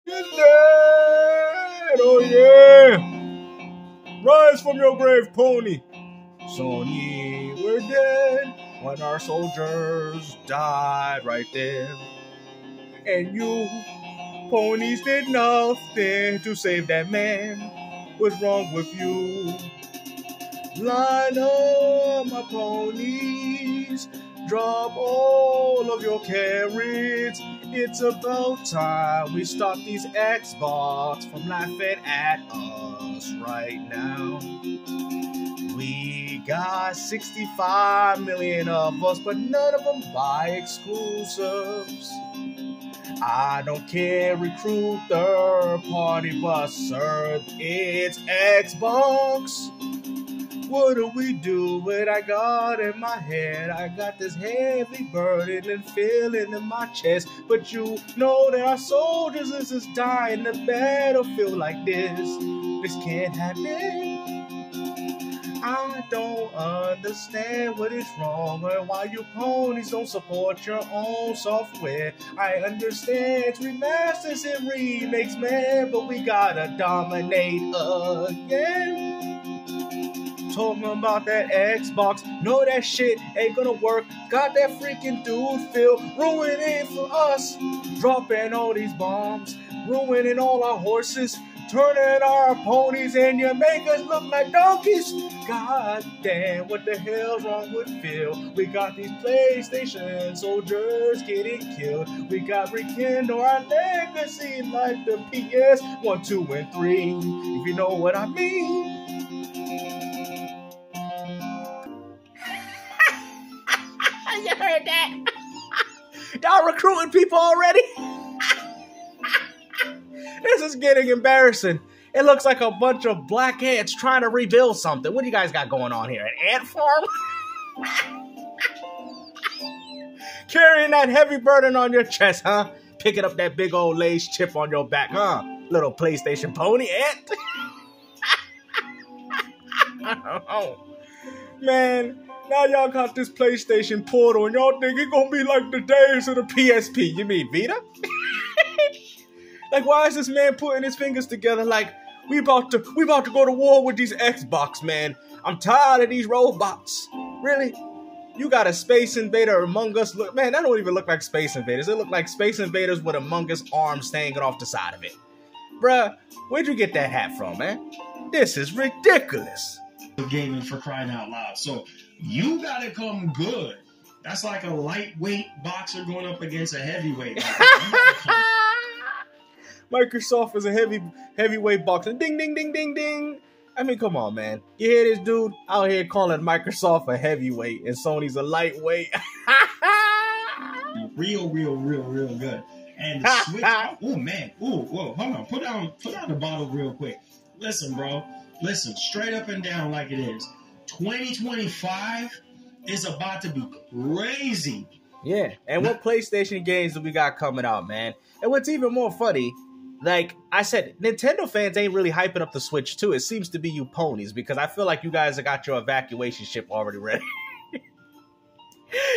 You're dead! Oh yeah! Rise from your grave, pony! Sony, we're dead when our soldiers died right there. And you, ponies, did nothing to save that man. What's wrong with you? Line up, my ponies. Drop all of your carrots. It's about time we stop these Xbox from laughing at us right now. We got 65 million of us, but none of them buy exclusives. I don't care, recruit third party, but sir, it's Xbox. What do we do when I got in my head? I got this heavy burden and feeling in my chest. But you know that our soldiers is just dying in the battlefield like this. This can't happen. I don't understand what is wrong or why you ponies don't support your own software. I understand remasters and remakes, man, but we gotta dominate again. Talking about that Xbox, no, that shit ain't gonna work. Got that freaking dude Phil ruining it for us, dropping all these bombs, ruining all our horses, turning our ponies, and you make us look like donkeys. God damn, what the hell's wrong with Phil? We got these PlayStation soldiers getting killed. We got rekindle our legacy like the PS 1, 2, and 3, if you know what I mean. You heard that? Y'all recruiting people already? This is getting embarrassing. It looks like a bunch of black ants trying to rebuild something. What do you guys got going on here? An ant farm? Carrying that heavy burden on your chest, huh? Picking up that big old lace chip on your back, huh? Little PlayStation pony ant? Oh, man. Now y'all got this PlayStation Portal and y'all think it's gonna be like the days of the PSP. You mean Vita? Like, why is this man putting his fingers together like we about to go to war with these Xbox, man? I'm tired of these robots. Really? You got a Space Invader Among Us? Look, man, that don't even look like Space Invaders. It look like Space Invaders with Among Us arms hanging off the side of it. Bruh, where'd you get that hat from, man? This is ridiculous. Gaming, for crying out loud. So you gotta come good. That's like a lightweight boxer going up against a heavyweight. Microsoft is a heavyweight boxer. Ding, ding, ding, ding, ding. I mean, come on, man. You hear this dude out here calling Microsoft a heavyweight and Sony's a lightweight? real good. And the Switch. Oh man. Ooh, whoa. Hold on. Put down the bottle real quick. Listen, bro. Listen, straight up and down like it is. 2025 is about to be crazy. Yeah, and what PlayStation games do we got coming out, man? And what's even more funny, like I said, Nintendo fans ain't really hyping up the Switch too. It seems to be you ponies, because I feel like you guys have got your evacuation ship already ready.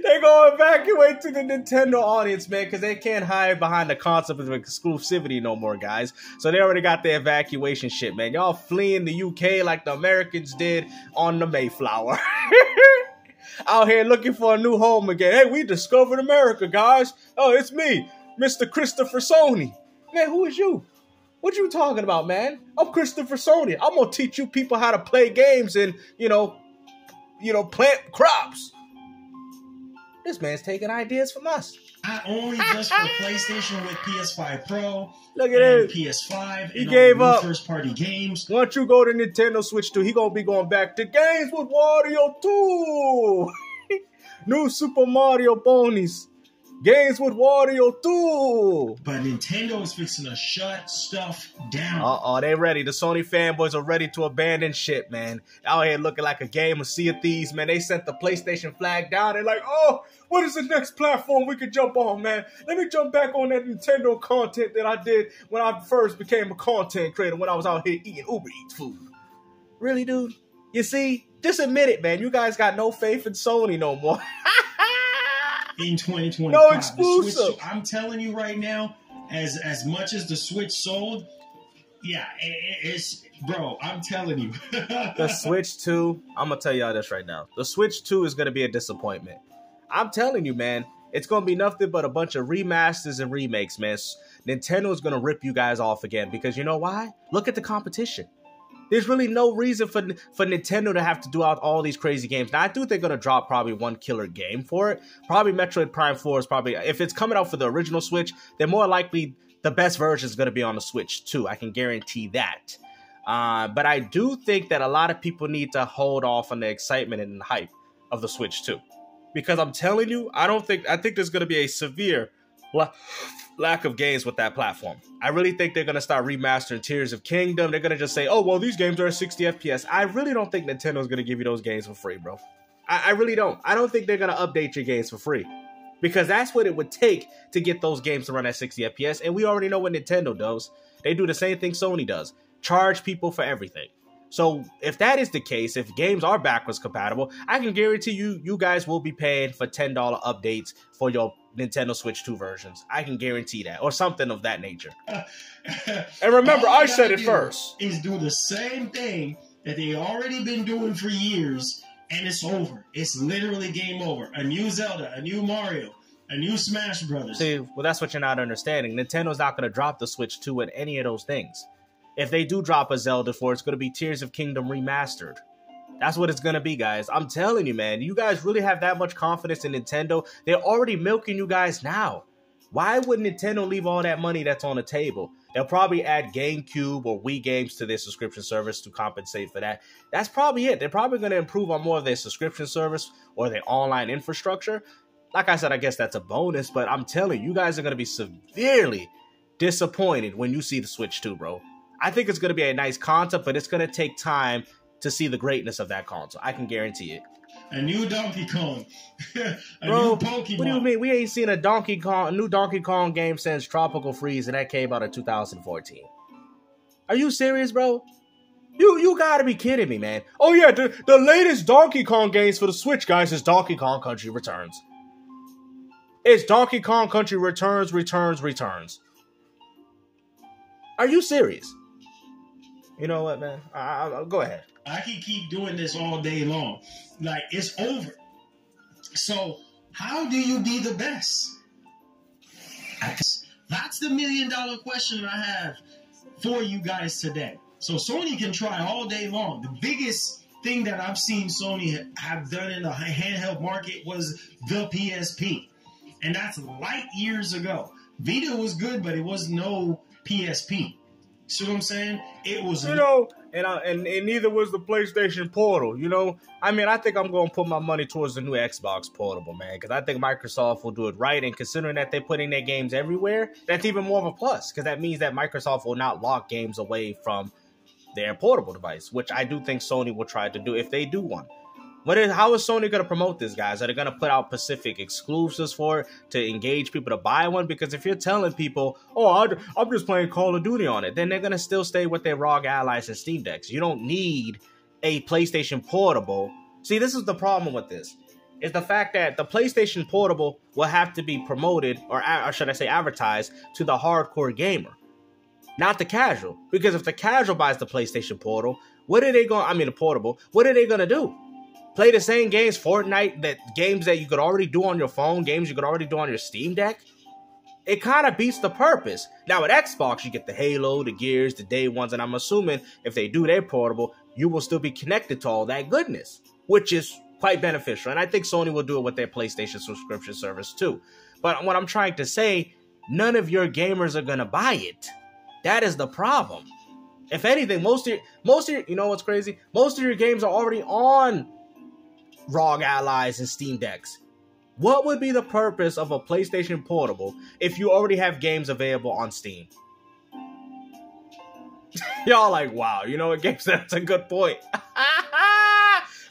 They gonna evacuate to the Nintendo audience, man, because they can't hide behind the concept of exclusivity no more, guys. So they already got the evacuation ship, man. Y'all fleeing the UK like the Americans did on the Mayflower. Out here looking for a new home again. Hey, we discovered America, guys. Oh, it's me, Mr. Christopher Sony. Man, who is you? What you talking about, man? I'm Christopher Sony. I'm gonna teach you people how to play games and, you know, plant crops. This man's taking ideas from us. Not only just for PlayStation with PS5 Pro, look at it, PS5, he gave up first-party games. Once you go to Nintendo Switch 2, he gonna be going back to games with Wario 2. New Super Mario Ponies. Games with Wario 2. But Nintendo is fixing to shut stuff down. Uh-oh, they ready. The Sony fanboys are ready to abandon shit, man. Out here looking like a game of Sea of Thieves, man. They sent the PlayStation flag down. They're like, oh, what is the next platform we could jump on, man? Let me jump back on that Nintendo content that I did when I first became a content creator, when I was out here eating Uber Eats food. Really, dude? You see? Just admit it, man. You guys got no faith in Sony no more. In 2025. No exclusive. I'm telling you right now, as much as the Switch sold, yeah, it's bro. I'm telling you, the Switch 2. I'm gonna tell y'all this right now. The Switch 2 is gonna be a disappointment. I'm telling you, man. It's gonna be nothing but a bunch of remasters and remakes, man. Nintendo is gonna rip you guys off again because you know why? Look at the competition. There's really no reason for Nintendo to have to do out all these crazy games. Now, I do think they're going to drop probably one killer game for it. Probably Metroid Prime 4 is probably, if it's coming out for the original Switch, then more likely the best version is going to be on the Switch too. I can guarantee that. But I do think that a lot of people need to hold off on the excitement and hype of the Switch 2. Because I'm telling you, I think there's going to be a severe lack of games with that platform. I really think they're going to start remastering Tears of Kingdom. They're going to just say, oh, well, these games are 60 FPS. I really don't think Nintendo's going to give you those games for free, bro. I really don't. I don't think they're going to update your games for free. Because that's what it would take to get those games to run at 60 FPS. And we already know what Nintendo does. They do the same thing Sony does. Charge people for everything. So if that is the case, if games are backwards compatible, I can guarantee you guys will be paying for $10 updates for your Nintendo Switch 2 versions. I can guarantee that, or something of that nature. And remember, I said it first. Is do the same thing that they already been doing for years, and it's over. It's literally game over. A new Zelda, a new Mario, a new Smash Brothers. See, well, that's what you're not understanding. Nintendo's not going to drop the Switch 2 with any of those things. If they do drop a Zelda for it, it's going to be Tears of Kingdom remastered. That's what it's going to be, guys. I'm telling you, man. You guys really have that much confidence in Nintendo? They're already milking you guys now. Why would Nintendo leave all that money that's on the table? They'll probably add GameCube or Wii games to their subscription service to compensate for that. That's probably it. They're probably going to improve on more of their subscription service or their online infrastructure. Like I said, I guess that's a bonus, but I'm telling you, you guys are going to be severely disappointed when you see the Switch 2, bro. I think it's going to be a nice concept, but it's going to take time to see the greatness of that console. I can guarantee it. A new Donkey Kong. Bro, new Pokemon. What do you mean? We ain't seen a new Donkey Kong game since Tropical Freeze, and that came out in 2014. Are you serious, bro? You gotta be kidding me, man. Oh yeah, the latest Donkey Kong games for the Switch, guys, is Donkey Kong Country Returns. It's Donkey Kong Country Returns. Are you serious? You know what, man? I'll go ahead. I can keep doing this all day long. Like, it's over. So, how do you be the best? That's the $1 million question I have for you guys today. So, Sony can try all day long. The biggest thing that I've seen Sony have done in the handheld market was the PSP. And that's light years ago. Vita was good, but it was no PSP. See what I'm saying? It was, you know, and neither was the PlayStation Portal. You know, I mean, I think I'm going to put my money towards the new Xbox Portable, man, because I think Microsoft will do it right. And considering that they're putting their games everywhere, that's even more of a plus, because that means that Microsoft will not lock games away from their portable device, which I do think Sony will try to do if they do one. How is Sony going to promote this, guys? Are they going to put out specific exclusives for it to engage people to buy one? Because if you're telling people, oh, I'm just playing Call of Duty on it, then they're going to still stay with their ROG Allies and Steam Decks. You don't need a PlayStation Portable. See, this is the problem with this. Is the fact that the PlayStation Portable will have to be promoted, or should I say advertised, to the hardcore gamer. Not the casual. Because if the casual buys the PlayStation Portal, what are they going to do? Play the same games, Fortnite, games that you could already do on your phone, games you could already do on your Steam Deck? It kind of beats the purpose. Now, with Xbox, you get the Halo, the Gears, the Day Ones, and I'm assuming if they do their portable, you will still be connected to all that goodness, which is quite beneficial. And I think Sony will do it with their PlayStation subscription service too. But what I'm trying to say, none of your gamers are going to buy it. That is the problem. If anything, most of your, you know what's crazy? Most of your games are already on ROG Allies and Steam Decks. What would be the purpose of a PlayStation Portable if you already have games available on Steam? Y'all like, wow, you know what, Gabe said? That's a good point.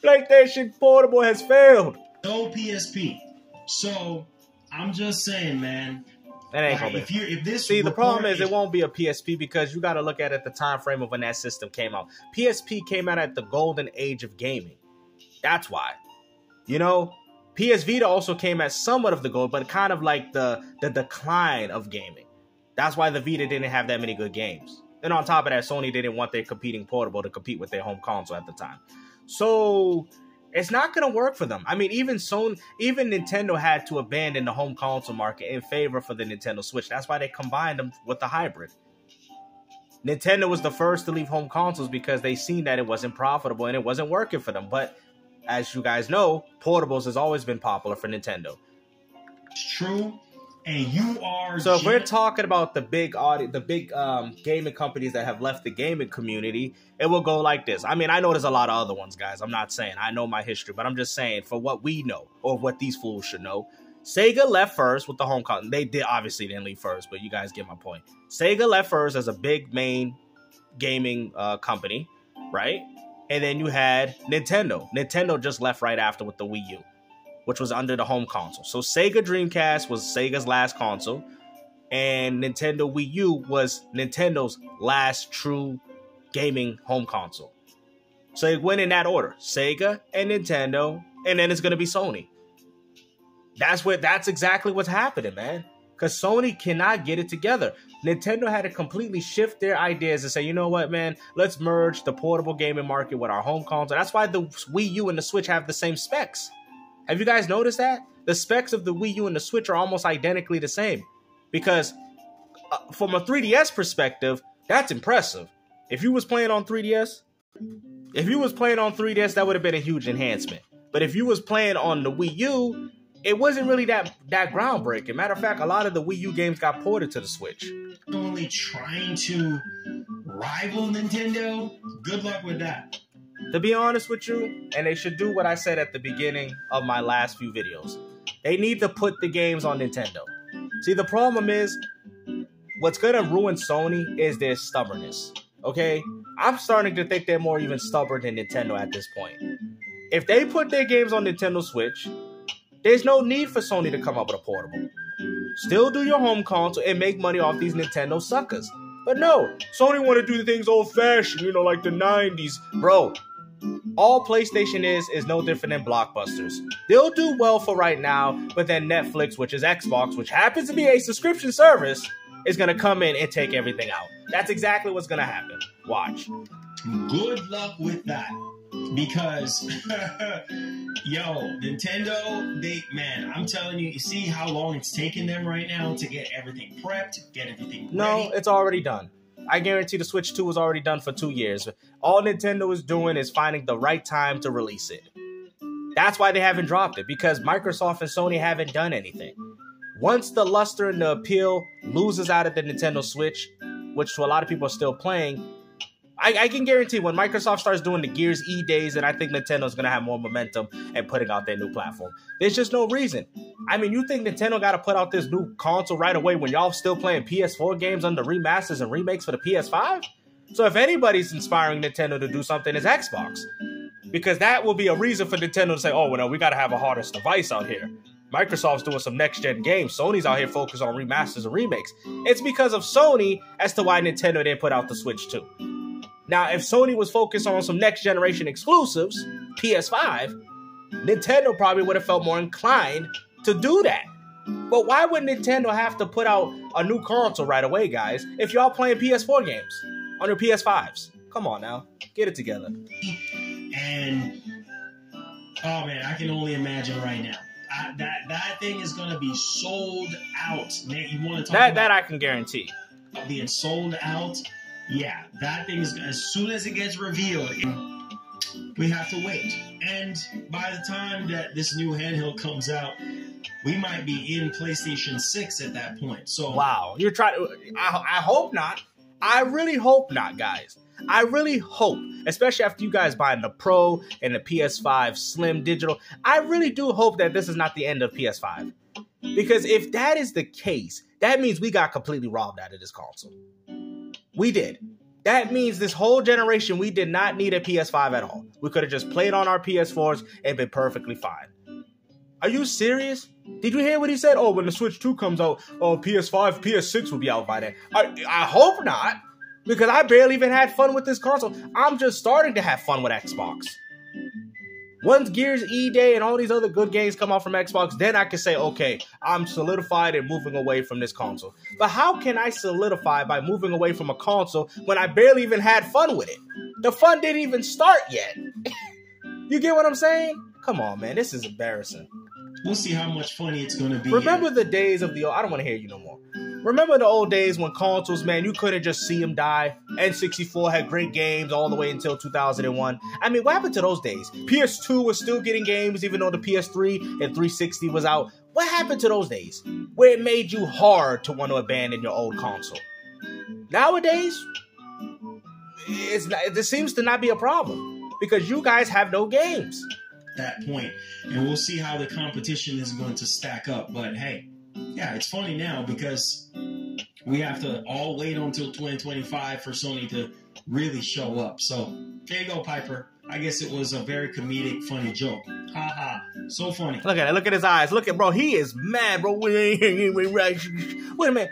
PlayStation Portable has failed. No PSP. So, I'm just saying, man. That ain't gonna be. If this See, the problem is it won't be a PSP because you got to look at it the time frame of when that system came out. PSP came out at the golden age of gaming. That's why. You know, PS Vita also came at somewhat of the gold, but kind of like the decline of gaming. That's why the Vita didn't have that many good games. And on top of that, Sony didn't want their competing portable to compete with their home console at the time. So it's not going to work for them. I mean, even Nintendo had to abandon the home console market in favor for the Nintendo Switch. That's why they combined them with the hybrid. Nintendo was the first to leave home consoles because they seen that it wasn't profitable and it wasn't working for them. But as you guys know, portables has always been popular for Nintendo. It's true. And you are... So if we're talking about the big gaming companies that have left the gaming community, it will go like this. I mean, I know there's a lot of other ones, guys. I'm not saying I know my history, but I'm just saying for what we know or what these fools should know. Sega left first with the home console. They obviously didn't leave first, but you guys get my point. Sega left first as a big main gaming company, right? And then you had Nintendo. Nintendo just left right after with the Wii U, which was under the home console. So Sega Dreamcast was Sega's last console, and Nintendo Wii U was Nintendo's last true gaming home console. So it went in that order. Sega and Nintendo, and then it's going to be Sony. That's exactly what's happening, man. Because Sony cannot get it together. Nintendo had to completely shift their ideas and say, you know what, man, let's merge the portable gaming market with our home console. That's why the Wii U and the Switch have the same specs. Have you guys noticed that? The specs of the Wii U and the Switch are almost identically the same. Because from a 3DS perspective, that's impressive. If you was playing on 3DS, that would have been a huge enhancement. But if you was playing on the Wii U, it wasn't really that groundbreaking. Matter of fact, a lot of the Wii U games got ported to the Switch. Only trying to rival Nintendo? Good luck with that. To be honest with you, and they should do what I said at the beginning of my last few videos. They need to put the games on Nintendo. See, the problem is, what's going to ruin Sony is their stubbornness. Okay? I'm starting to think they're more even stubborn than Nintendo at this point. If they put their games on Nintendo Switch, there's no need for Sony to come up with a portable. Still do your home console and make money off these Nintendo suckers. But no, Sony want to do the things old-fashioned, you know, like the 90s. Bro, all PlayStation is no different than Blockbusters. They'll do well for right now, but then Netflix, which is Xbox, which happens to be a subscription service, is going to come in and take everything out. That's exactly what's going to happen. Watch. Good luck with that. Because, yo, Nintendo, man, I'm telling you, you see how long it's taking them right now to get everything prepped, get everything ready? No, it's already done. I guarantee the Switch 2 was already done for 2 years. All Nintendo is doing is finding the right time to release it. That's why they haven't dropped it, because Microsoft and Sony haven't done anything. Once the luster and the appeal loses out of the Nintendo Switch, which to a lot of people are still playing, I can guarantee when Microsoft starts doing the Gears E days, and I think Nintendo's going to have more momentum and putting out their new platform. There's just no reason. I mean, you think Nintendo got to put out this new console right away when y'all still playing PS4 games under remasters and remakes for the PS5? So if anybody's inspiring Nintendo to do something, it's Xbox. Because that will be a reason for Nintendo to say, oh, well, no, we got to have a hardest device out here. Microsoft's doing some next-gen games. Sony's out here focused on remasters and remakes. It's because of Sony as to why Nintendo didn't put out the Switch 2. Now, if Sony was focused on some next-generation exclusives, PS5, Nintendo probably would have felt more inclined to do that. But why would Nintendo have to put out a new console right away, guys, if y'all playing PS4 games on your PS5s? Come on now. Get it together. And, oh man, I can only imagine right now. That thing is going to be sold out. Man, you want to talk about that I can guarantee. Being sold out? Yeah, that thing is, as soon as it gets revealed, we have to wait. And by the time that this new handheld comes out, we might be in PlayStation 6 at that point. So wow, you're trying to... I hope not. I really hope not, guys. I really hope, especially after you guys buying the Pro and the PS5 Slim Digital, I really do hope that this is not the end of PS5. Because if that is the case, that means we got completely robbed out of this console. We did. That means this whole generation, we did not need a PS5 at all. We could have just played on our PS4s and been perfectly fine. Are you serious? Did you hear what he said? Oh, when the Switch 2 comes out, oh, PS5, PS6 will be out by then. I hope not. Because I barely even had fun with this console. I'm just starting to have fun with Xbox. Once Gears E Day and all these other good games come out from Xbox, then I can say, okay, I'm solidified and moving away from this console. But how can I solidify by moving away from a console when I barely even had fun with it? The fun didn't even start yet. You get what I'm saying? Come on, man. This is embarrassing. We'll see how much funny it's going to be. Remember the days of the old... I don't want to hear you no more. Remember the old days when consoles, man, you couldn't just see them die? N64 had great games all the way until 2001. I mean, what happened to those days? PS2 was still getting games even though the PS3 and 360 was out. What happened to those days where it made you hard to want to abandon your old console? Nowadays, it seems to not be a problem because you guys have no games. That point, and we'll see how the competition is going to stack up. But hey, yeah, it's funny now because we have to all wait until 2025 for Sony to really show up. So there you go, Piper. I guess it was a very comedic, funny joke. Ha ha, so funny. Look at it. Look at his eyes. Look at bro. He is mad, bro. Wait a minute.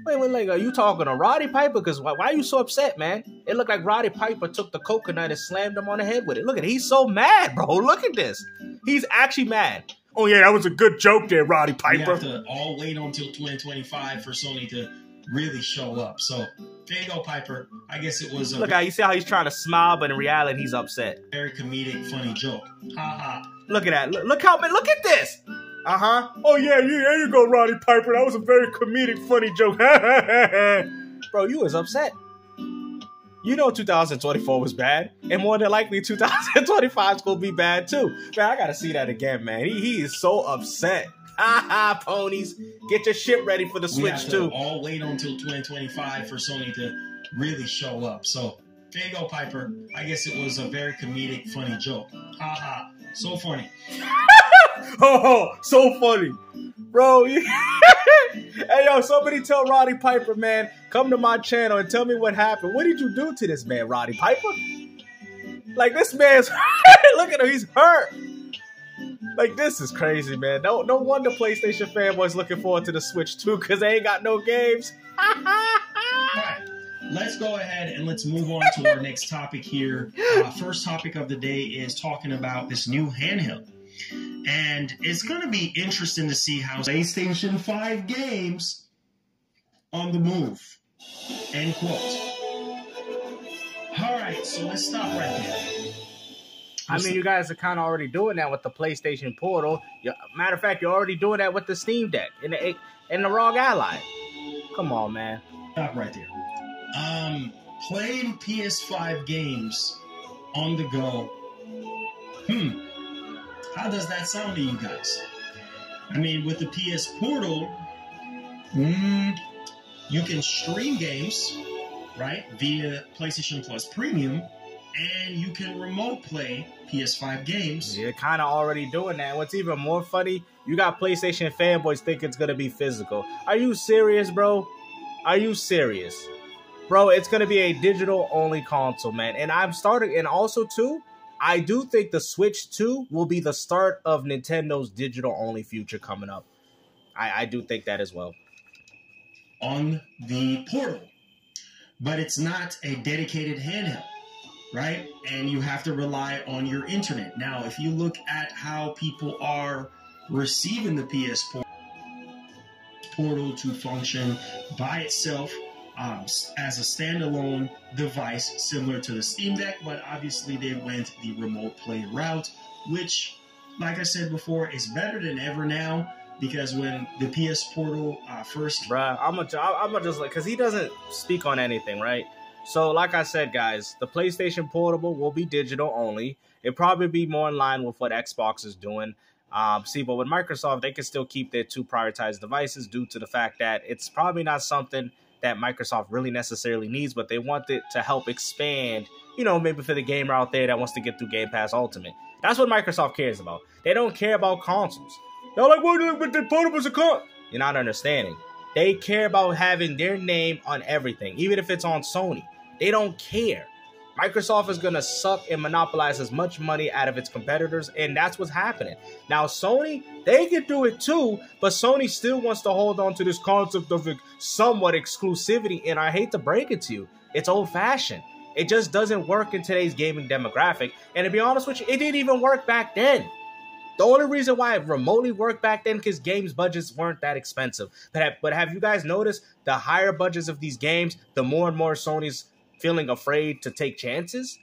Wait, like, are you talking to Roddy Piper? Because why are you so upset, man? It looked like Roddy Piper took the coconut and slammed him on the head with it. Look at it. He's so mad, bro. Look at this. He's actually mad. Oh, yeah, that was a good joke there, Roddy Piper. We have to all wait until 2025 for Sony to really show up. So there you go, Piper. I guess it was a... Look, you see how he's trying to smile, but in reality, he's upset. Very comedic, funny joke. Ha ha. Look at that. Look at this. Uh-huh. Oh, yeah, there you go, Roddy Piper. That was a very comedic, funny joke. Bro, you was upset. You know 2024 was bad. And more than likely, 2025 is going to be bad, too. Man, I got to see that again, man. He is so upset. Ha ponies. Get your shit ready for the Switch, too. We have to all wait until 2025 for Sony to really show up. So, there you go, Piper. I guess it was a very comedic, funny joke. Ha ha. So funny. Oh, so funny. Bro, hey, yo, somebody tell Roddy Piper, man, come to my channel and tell me what happened. What did you do to this man, Roddy Piper? Like, this man's look at him, he's hurt. Like, this is crazy, man. No wonder PlayStation fanboys looking forward to the Switch, too, because they ain't got no games. All right. Let's go ahead and let's move on to our next topic here. First topic of the day is talking about this new handheld. And it's going to be interesting to see how PlayStation 5 games on the move. End quote. All right, so let's stop right there. I mean, you guys are kind of already doing that with the PlayStation Portal. Matter of fact, you're already doing that with the Steam Deck and the ROG Ally. Come on, man. Stop right there. Playing PS5 games on the go. How does that sound to you guys? I mean, with the PS Portal, you can stream games, right, via PlayStation Plus Premium, and you can remote play PS5 games. You're kind of already doing that. What's even more funny, you got PlayStation fanboys think it's going to be physical. Are you serious, bro? Are you serious? Bro, it's going to be a digital-only console, man. And also, too, I do think the Switch 2 will be the start of Nintendo's digital-only future coming up. I do think that as well. On the Portal. But it's not a dedicated handheld, right? And you have to rely on your internet. Now, if you look at how people are receiving the PS Portal to function by itself, as a standalone device similar to the Steam Deck, but obviously they went the remote play route, which, like I said before, is better than ever now, because when the PS Portal first... Bruh, I'm gonna just like, because he doesn't speak on anything, right? So, like I said, guys, the PlayStation Portable will be digital only. It'll probably be more in line with what Xbox is doing. But with Microsoft, they can still keep their two prioritized devices due to the fact that it's probably not something that Microsoft really necessarily needs, but they want it to help expand, maybe for the gamer out there that wants to get through Game Pass Ultimate. That's what Microsoft cares about. They don't care about consoles. They're like, what the portable's a con? You're not understanding. They care about having their name on everything, even if it's on Sony. They don't care. Microsoft is going to suck and monopolize as much money out of its competitors, and that's what's happening. Now, Sony, they can do it too, but Sony still wants to hold on to this concept of somewhat exclusivity, and I hate to break it to you, it's old-fashioned. It just doesn't work in today's gaming demographic. And to be honest with you, it didn't even work back then. The only reason why it remotely worked back then because games budgets weren't that expensive. But have you guys noticed the higher budgets of these games, the more and more Sony's feeling afraid to take chances?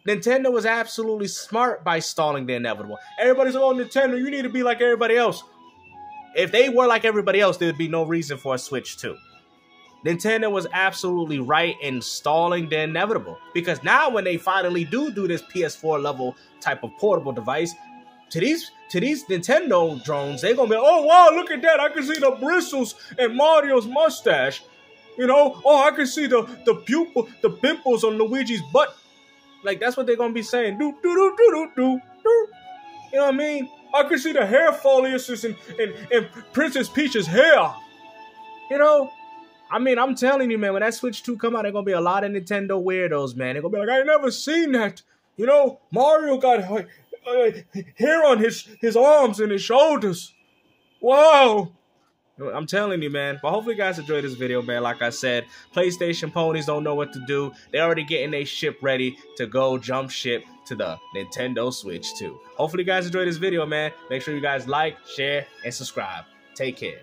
Nintendo was absolutely smart by stalling the inevitable. Everybody's like, oh, Nintendo, you need to be like everybody else. If they were like everybody else, there would be no reason for a Switch 2. Nintendo was absolutely right in stalling the inevitable. Because now when they finally do this PS4 level type of portable device, to these Nintendo drones, they're going to be like, oh, wow, look at that. I can see the bristles and Mario's mustache. You know, oh, I can see the pimples on Luigi's butt. Like, that's what they're going to be saying. Do, do, do, do, do, do, do. You know what I mean? I can see the hair foliages in Princess Peach's hair. You know? I mean, I'm telling you, man, when that Switch 2 come out, there's going to be a lot of Nintendo weirdos, man. They're going to be like, I ain't never seen that. You know, Mario got hair on his arms and his shoulders. Wow. I'm telling you, man. But hopefully you guys enjoyed this video, man. Like I said, PlayStation ponies don't know what to do. They're already getting their ship ready to go jump ship to the Nintendo Switch 2. Hopefully you guys enjoyed this video, man. Make sure you guys like, share, and subscribe. Take care.